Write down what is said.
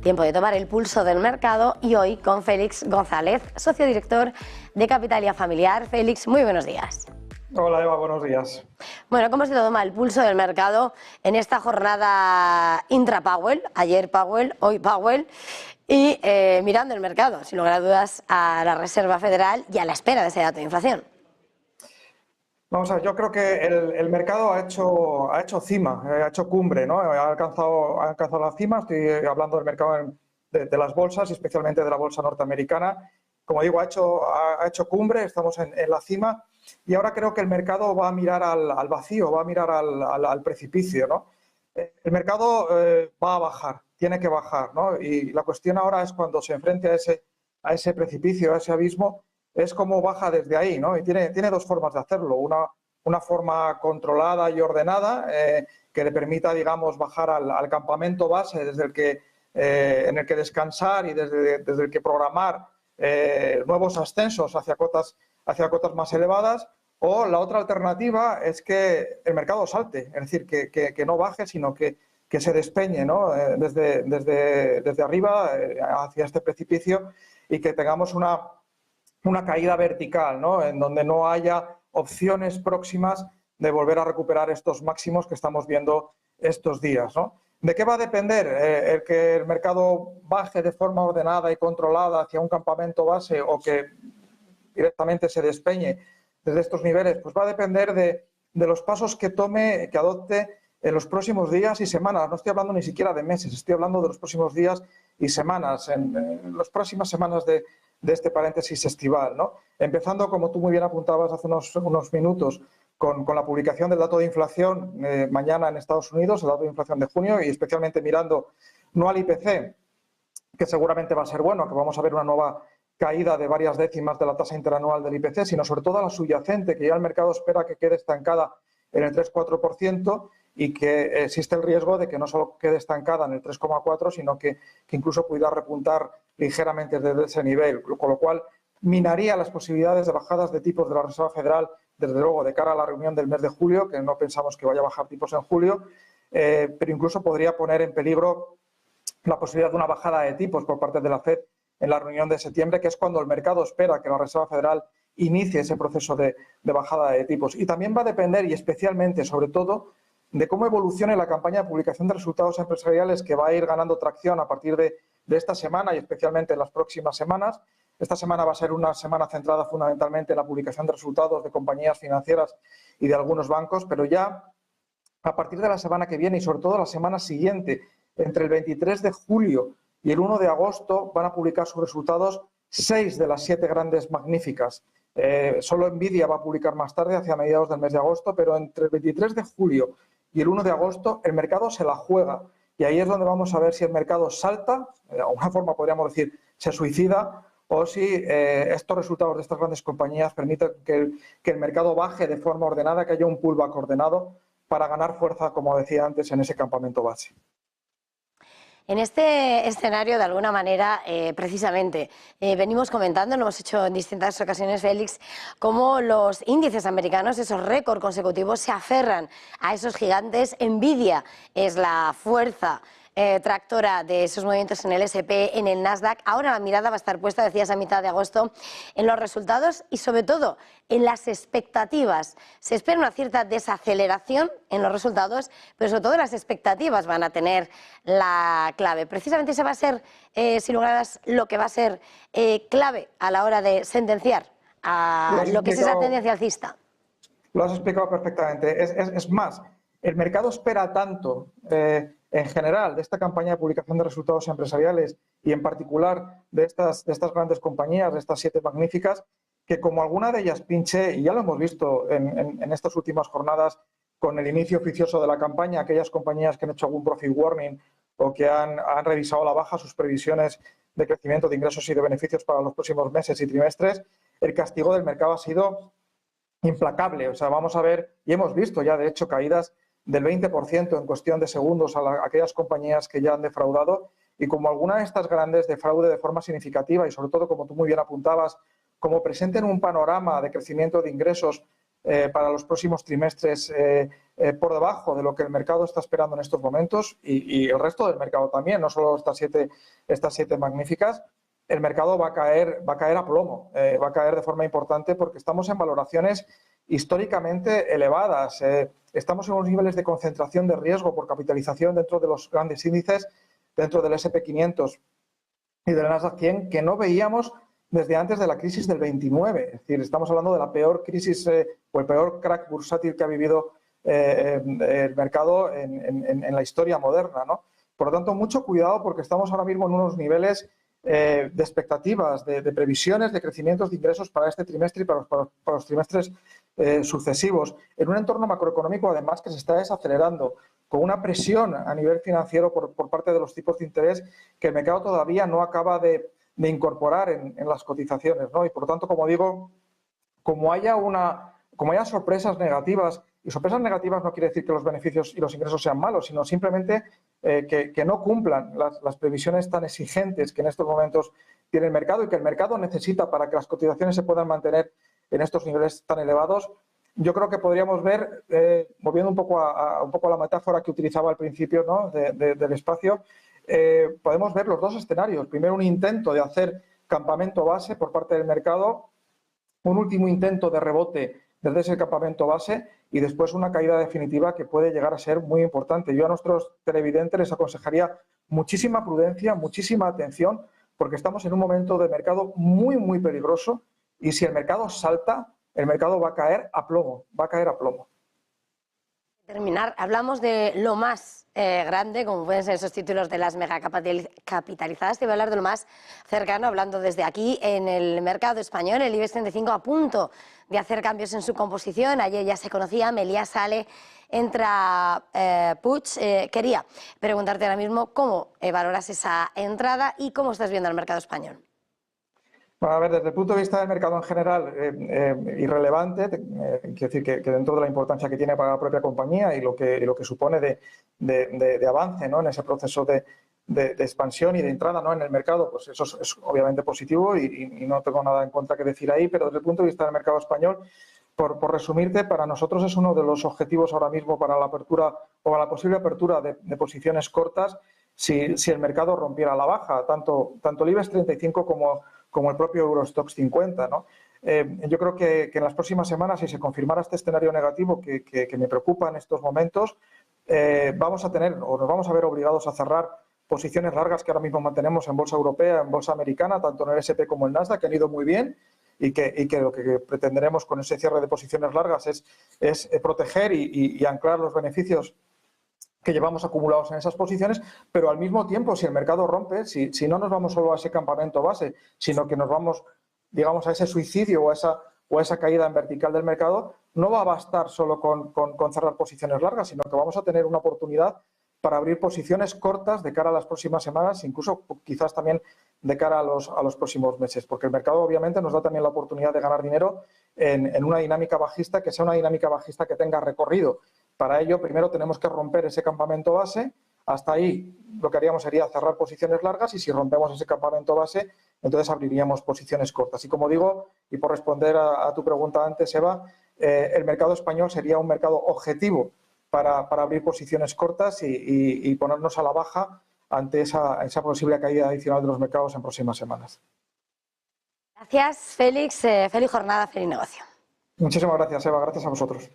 Tiempo de tomar el pulso del mercado y hoy con Félix González, socio director de Capitalia Familiar. Félix, muy buenos días. Hola Eva, buenos días. Bueno, ¿cómo se toma el pulso del mercado en esta jornada intra-Powell? Ayer Powell, hoy Powell. Y mirando el mercado, sin lugar a dudas, a la Reserva Federal y a la espera de ese dato de inflación. Vamos a ver, yo creo que el mercado ha hecho cima, ha hecho cumbre, ¿no? Ha alcanzado la cima. Estoy hablando del mercado de las bolsas, y especialmente de la bolsa norteamericana. Como digo, ha hecho cumbre, estamos en la cima, y ahora creo que el mercado va a mirar al vacío, va a mirar al precipicio, ¿no? El mercado va a bajar, tiene que bajar, ¿no? Y la cuestión ahora es cuando se enfrente a ese precipicio, a ese abismo, es cómo baja desde ahí, ¿no? Y tiene dos formas de hacerlo. Una forma controlada y ordenada que le permita, digamos, bajar al campamento base en el que descansar y desde el que programar nuevos ascensos hacia cotas más elevadas. O la otra alternativa es que el mercado salte, es decir, que no baje, sino que se despeñe, ¿no? Desde arriba hacia este precipicio, y que tengamos una caída vertical, ¿no? En donde no haya opciones próximas de volver a recuperar estos máximos que estamos viendo estos días, ¿no? ¿De qué va a depender el que el mercado baje de forma ordenada y controlada hacia un campamento base o que directamente se despeñe desde estos niveles? Pues va a depender de los pasos que adopte en los próximos días y semanas. No estoy hablando ni siquiera de meses, estoy hablando de los próximos días y semanas, en las próximas semanas de este paréntesis estival, ¿no? Empezando, como tú muy bien apuntabas hace unos minutos, con la publicación del dato de inflación mañana en Estados Unidos, el dato de inflación de junio, y especialmente mirando no al IPC, que seguramente va a ser bueno, que vamos a ver una nueva caída de varias décimas de la tasa interanual del IPC, sino sobre todo a la subyacente, que ya el mercado espera que quede estancada en el 3,4%, y que existe el riesgo de que no solo quede estancada en el 3,4%, sino que incluso pudiera repuntar ligeramente desde ese nivel, con lo cual minaría las posibilidades de bajadas de tipos de la Reserva Federal, desde luego de cara a la reunión del mes de julio, que no pensamos que vaya a bajar tipos en julio, pero incluso podría poner en peligro la posibilidad de una bajada de tipos por parte de la FED en la reunión de septiembre, que es cuando el mercado espera que la Reserva Federal inicie ese proceso de bajada de tipos. Y también va a depender, y especialmente, sobre todo, de cómo evolucione la campaña de publicación de resultados empresariales, que va a ir ganando tracción a partir de esta semana y especialmente en las próximas semanas. Esta semana va a ser una semana centrada fundamentalmente en la publicación de resultados de compañías financieras y de algunos bancos, pero ya a partir de la semana que viene y sobre todo la semana siguiente, entre el 23 de julio y el 1 de agosto, van a publicar sus resultados 6 de las 7 grandes magníficas. Solo Nvidia va a publicar más tarde, hacia mediados del mes de agosto, pero entre el 23 de julio y el 1 de agosto el mercado se la juega. Y ahí es donde vamos a ver si el mercado salta, de alguna forma podríamos decir se suicida, o si estos resultados de estas grandes compañías permiten que el mercado baje de forma ordenada, que haya un pullback ordenado para ganar fuerza, como decía antes, en ese campamento base. En este escenario, de alguna manera, precisamente, venimos comentando, lo hemos hecho en distintas ocasiones, Félix, cómo los índices americanos, esos récords consecutivos, se aferran a esos gigantes. Nvidia es la fuerza tractora de esos movimientos en el S&P, en el Nasdaq. Ahora la mirada va a estar puesta, decías, a mitad de agosto, en los resultados y sobre todo en las expectativas. Se espera una cierta desaceleración en los resultados, pero sobre todo las expectativas van a tener la clave. Precisamente ese va a ser, sin lugar a dudas, lo que va a ser clave a la hora de sentenciar a lo que es esa tendencia alcista. Lo has explicado perfectamente. Es más, el mercado espera tanto en general de esta campaña de publicación de resultados empresariales y en particular de estas grandes compañías, de estas 7 magníficas, que como alguna de ellas pinche, y ya lo hemos visto en estas últimas jornadas con el inicio oficioso de la campaña, aquellas compañías que han hecho algún profit warning o que han revisado a la baja sus previsiones de crecimiento de ingresos y de beneficios para los próximos meses y trimestres, el castigo del mercado ha sido implacable. O sea, vamos a ver, y hemos visto ya de hecho caídas del 20% en cuestión de segundos a aquellas compañías que ya han defraudado, y como alguna de estas grandes defraude de forma significativa y sobre todo, como tú muy bien apuntabas, como presenten un panorama de crecimiento de ingresos para los próximos trimestres por debajo de lo que el mercado está esperando en estos momentos y el resto del mercado también, no solo estas siete magníficas, el mercado va a caer a plomo, va a caer de forma importante porque estamos en valoraciones históricamente elevadas. Estamos en unos niveles de concentración de riesgo por capitalización dentro de los grandes índices, dentro del S&P 500 y del Nasdaq 100, que no veíamos desde antes de la crisis del 29. Es decir, estamos hablando de la peor crisis o el peor crack bursátil que ha vivido el mercado en la historia moderna, ¿no? Por lo tanto, mucho cuidado porque estamos ahora mismo en unos niveles de expectativas, de previsiones de crecimientos de ingresos para este trimestre y para los trimestres sucesivos, en un entorno macroeconómico además que se está desacelerando, con una presión a nivel financiero por parte de los tipos de interés que el mercado todavía no acaba de incorporar en las cotizaciones, ¿no? Y por lo tanto, como digo, como haya sorpresas negativas, y sorpresas negativas no quiere decir que los beneficios y los ingresos sean malos, sino simplemente que no cumplan las previsiones tan exigentes que en estos momentos tiene el mercado y que el mercado necesita para que las cotizaciones se puedan mantener en estos niveles tan elevados. Yo creo que podríamos ver, volviendo un poco a la metáfora que utilizaba al principio, ¿no?, del espacio, podemos ver los dos escenarios. Primero, un intento de hacer campamento base por parte del mercado, un último intento de rebote desde ese campamento base y después una caída definitiva que puede llegar a ser muy importante. Yo a nuestros televidentes les aconsejaría muchísima prudencia, muchísima atención, porque estamos en un momento de mercado muy, muy peligroso y si el mercado salta, el mercado va a caer a plomo, va a caer a plomo. Terminar, hablamos de lo más grande, como pueden ser esos títulos de las megacapitalizadas. Te voy a hablar de lo más cercano, hablando desde aquí en el mercado español. El IBEX 35 a punto de hacer cambios en su composición. Ayer ya se conocía, Meliá sale, entra Puig. Quería preguntarte ahora mismo cómo valoras esa entrada y cómo estás viendo el mercado español. Bueno, a ver, desde el punto de vista del mercado en general, irrelevante, quiero decir que dentro de la importancia que tiene para la propia compañía y lo que supone de avance, ¿no?, en ese proceso de expansión y de entrada, ¿no?, en el mercado, pues eso es obviamente positivo y no tengo nada en contra que decir ahí, pero desde el punto de vista del mercado español, por resumirte, para nosotros es uno de los objetivos ahora mismo para la apertura o la posible apertura de posiciones cortas si el mercado rompiera la baja, tanto el IBEX 35 como el propio Eurostoxx 50, ¿no? Yo creo que en las próximas semanas, si se confirmara este escenario negativo que me preocupa en estos momentos, vamos a tener o nos vamos a ver obligados a cerrar posiciones largas que ahora mismo mantenemos en bolsa europea, en bolsa americana, tanto en el S&P como en el Nasdaq, que han ido muy bien y que lo que pretenderemos con ese cierre de posiciones largas es proteger y anclar los beneficios que llevamos acumulados en esas posiciones, pero al mismo tiempo, si el mercado rompe, si no nos vamos solo a ese campamento base, sino que nos vamos, digamos, a ese suicidio o a esa caída en vertical del mercado, no va a bastar solo con cerrar posiciones largas, sino que vamos a tener una oportunidad para abrir posiciones cortas de cara a las próximas semanas, incluso quizás también de cara a los próximos meses, porque el mercado obviamente nos da también la oportunidad de ganar dinero en una dinámica bajista, que sea una dinámica bajista que tenga recorrido. Para ello, primero tenemos que romper ese campamento base. Hasta ahí lo que haríamos sería cerrar posiciones largas y si rompemos ese campamento base, entonces abriríamos posiciones cortas. Y como digo, y por responder a tu pregunta antes, Eva, el mercado español sería un mercado objetivo para abrir posiciones cortas y ponernos a la baja ante esa posible caída adicional de los mercados en próximas semanas. Gracias, Félix. Feliz jornada, feliz negocio. Muchísimas gracias, Eva. Gracias a vosotros.